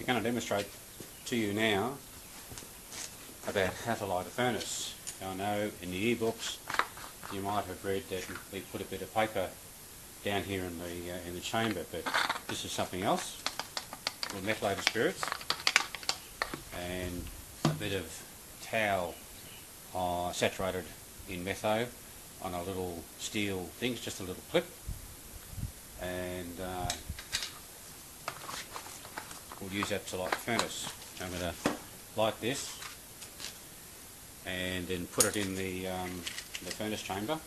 going to demonstrate to you now about how to light a furnace. Now, I know in the e-books you might have read that we put a bit of paper down here in the chamber, but this is something else. With methylated spirits and a bit of towel saturated in metho on a little steel thing, it's just a little clip, and we'll use that to light the furnace. I'm going to light this and then put it in the furnace chamber.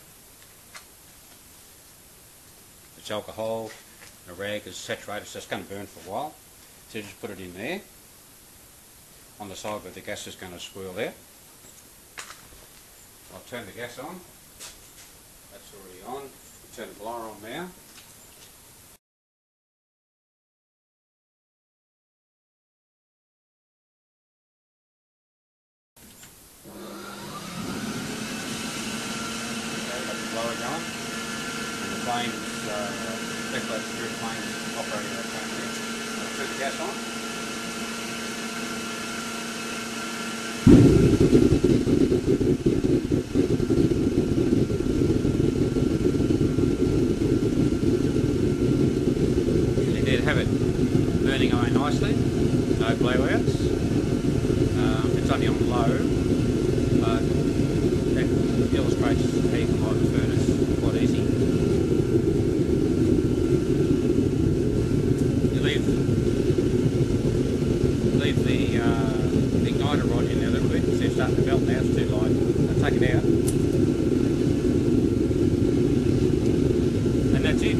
It's alcohol, the rag is saturated, so it's going to burn for a while. So just put it in there, on the side where the gas is going to swirl there. I'll turn the gas on. That's already on. Turn the blower on now. Okay, got the blower going. And the flames, methylated spirit flames operating at that flame there. I'll turn the gas on. And there to have it, burning away nicely, no blowouts. It's only on low, but that illustrates how you can light the furnace quite easy. You leave the igniter rod in there a little bit. See, it's starting to melt now, it's too light. I'll take it out. And that's it.